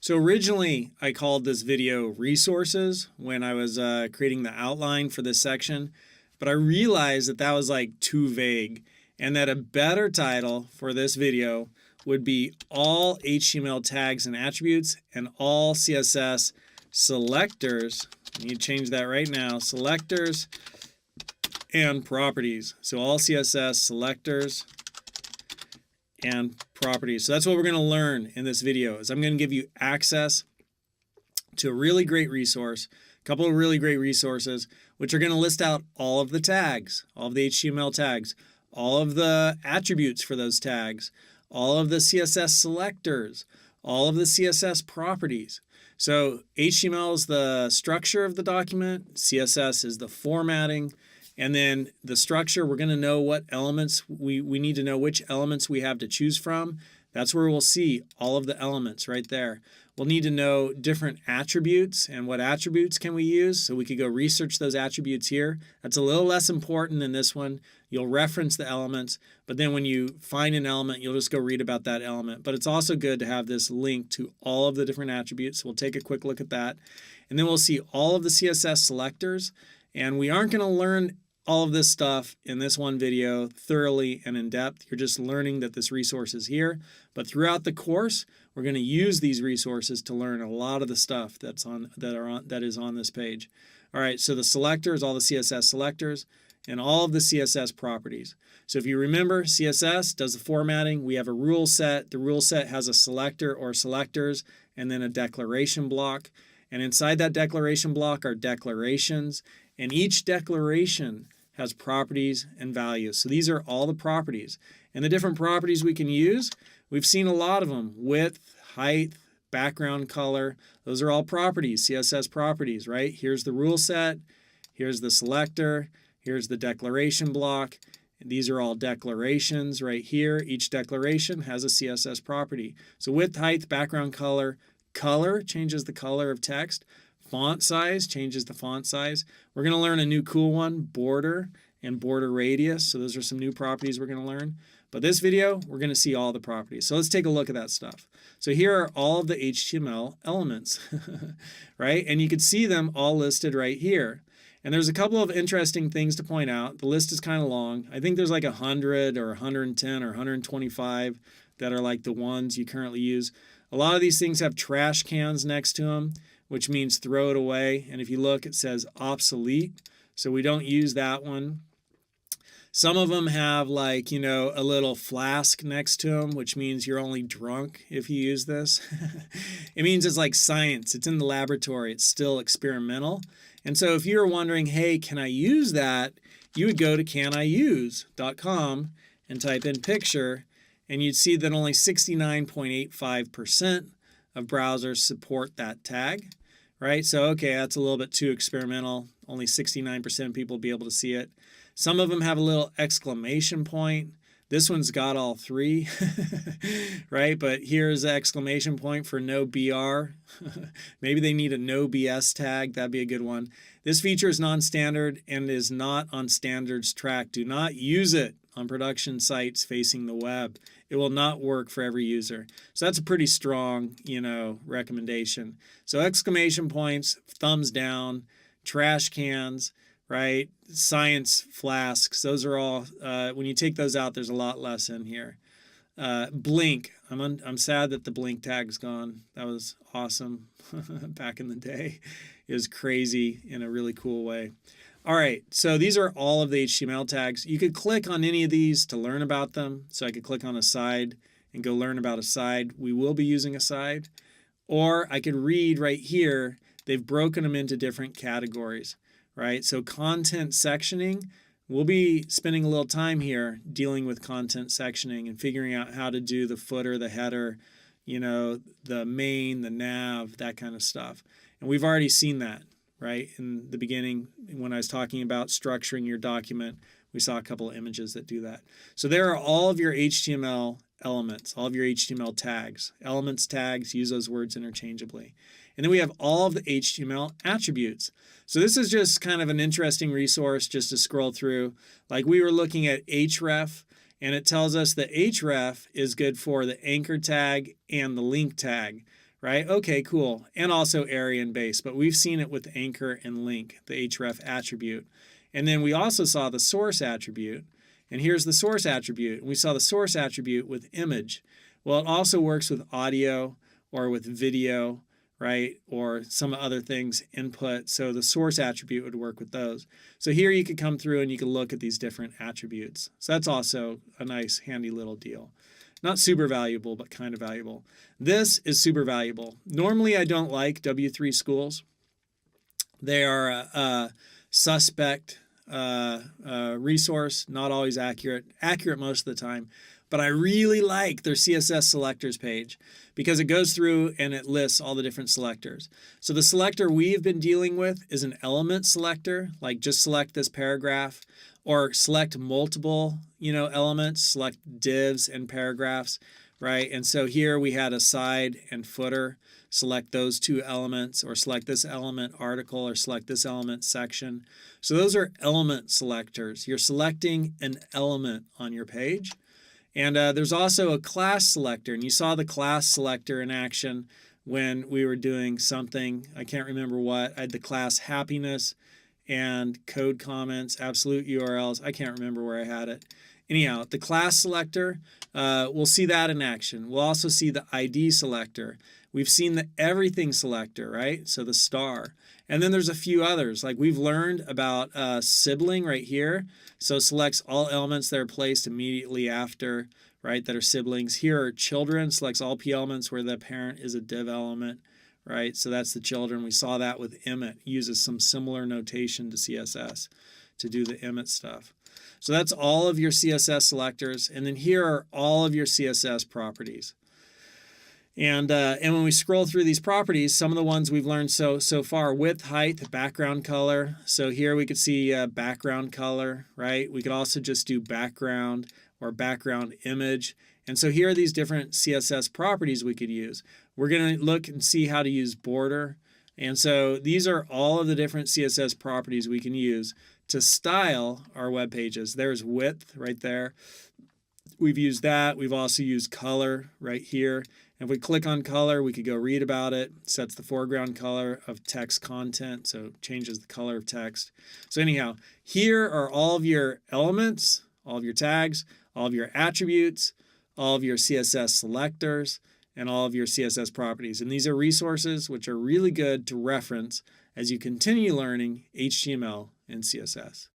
So originally I called this video resources when I was creating the outline for this section, but I realized that that was like too vague and that a better title for this video would be all HTML tags and attributes and all CSS selectors. I need to change that right now. Selectors and properties. So all CSS selectors and properties. So that's what we're going to learn in this video. Is I'm going to give you access to a really great resource, a couple of really great resources, which are going to list out all of the tags, all of the HTML tags, all of the attributes for those tags, all of the CSS selectors, all of the CSS properties. So HTML is the structure of the document, CSS is the formatting, and then the structure, we're going to know what elements, we need to know which elements we have to choose from. That's where we'll see all of the elements right there. We'll need to know different attributes and what attributes can we use. So we could go research those attributes here. That's a little less important than this one. You'll reference the elements, but then when you find an element, you'll just go read about that element. But it's also good to have this link to all of the different attributes. We'll take a quick look at that. And then we'll see all of the CSS selectors. And we aren't going to learn all of this stuff in this one video thoroughly and in depth. You're just learning that this resource is here. But throughout the course, we're going to use these resources to learn a lot of the stuff that is on this page. All right, so the selectors, all the CSS selectors, and all of the CSS properties. So if you remember, CSS does the formatting. We have a rule set. The rule set has a selector or selectors and then a declaration block. And inside that declaration block are declarations. And each declaration has properties and values. So these are all the properties. And the different properties we can use, we've seen a lot of them. Width, height, background color. Those are all properties, CSS properties, right? Here's the rule set. Here's the selector. Here's the declaration block. These are all declarations right here. Each declaration has a CSS property. So width, height, background color. Color changes the color of text. Font size changes the font size. We're going to learn a new cool one, border and border radius. So those are some new properties we're going to learn. But this video, we're going to see all the properties. So let's take a look at that stuff. So here are all of the HTML elements, right? And you can see them all listed right here. And there's a couple of interesting things to point out. The list is kind of long. I think there's like 100 or 110 or 125 that are like the ones you currently use. A lot of these things have trash cans next to them, which means throw it away. And if you look, it says obsolete. So we don't use that one. Some of them have like, you know, a little flask next to them, which means you're only drunk if you use this. It means it's like science. It's in the laboratory. It's still experimental. And so if you're wondering, hey, can I use that? You would go to caniuse.com and type in picture, and you'd see that only 69.85% of browsers support that tag, right? So, okay, that's a little bit too experimental. Only 69% of people will be able to see it. Some of them have a little exclamation point. This one's got all three, right? But here's the exclamation point for no BR. Maybe they need a no BS tag. That'd be a good one. This feature is non-standard and is not on standards track. Do not use it on production sites facing the web. It will not work for every user. So that's a pretty strong, you know, recommendation. So exclamation points, thumbs down, trash cans, right? Science flasks. Those are all, when you take those out, there's a lot less in here. Blink. I'm sad that the blink tag's gone. That was awesome back in the day. It was crazy in a really cool way. All right, so these are all of the HTML tags. You could click on any of these to learn about them. So I could click on aside and go learn about aside. We will be using aside. Or I could read right here. They've broken them into different categories, right? So content sectioning, we'll be spending a little time here dealing with content sectioning and figuring out how to do the footer, the header, you know, the main, the nav, that kind of stuff. And we've already seen that. Right? In the beginning, when I was talking about structuring your document, we saw a couple of images that do that. So there are all of your HTML elements, all of your HTML tags. Elements tags, use those words interchangeably. And then we have all of the HTML attributes. So this is just kind of an interesting resource just to scroll through. Like we were looking at href, and it tells us that href is good for the anchor tag and the link tag. right? Okay, cool. And also area and base, but we've seen it with anchor and link, the href attribute. And then we also saw the source attribute. And here's the source attribute. We saw the source attribute with image. Well, it also works with audio or with video, right? Or some other things, input. So the source attribute would work with those. So here you could come through and you can look at these different attributes. So that's also a nice, handy little deal. Not super valuable, but kind of valuable. This is super valuable. Normally, I don't like W3 schools. They are a suspect resource, not always accurate most of the time. But I really like their CSS selectors page because it goes through and it lists all the different selectors. So the selector we've been dealing with is an element selector, like just select this paragraph, or select multiple, elements, select divs and paragraphs, right? And so here we had a side and footer, select those two elements, or select this element article, or select this element section. So those are element selectors. You're selecting an element on your page. And there's also a class selector, and you saw the class selector in action when we were doing something. I can't remember what. I had the class happiness and code comments, absolute URLs. I can't remember where I had it. Anyhow, the class selector, we'll see that in action. We'll also see the ID selector. We've seen the everything selector, right? So the star. And then there's a few others. Like we've learned about sibling right here. So selects all elements that are placed immediately after, right, that are siblings. Here are children, selects all P elements where the parent is a div element, right? So that's the children. We saw that with Emmet. Uses some similar notation to CSS to do the Emmet stuff. So that's all of your CSS selectors. And then here are all of your CSS properties. And when we scroll through these properties, some of the ones we've learned so far: width, height, background color. So here we could see background color, right? We could also just do background or background image. And so here are these different CSS properties we could use. We're going to look and see how to use border. And so these are all of the different CSS properties we can use to style our web pages. There's width right there. We've used that. We've also used color right here. If we click on color, we could go read about it. Sets the foreground color of text content, so changes the color of text. So anyhow, here are all of your elements, all of your tags, all of your attributes, all of your CSS selectors, and all of your CSS properties. And these are resources which are really good to reference as you continue learning HTML and CSS.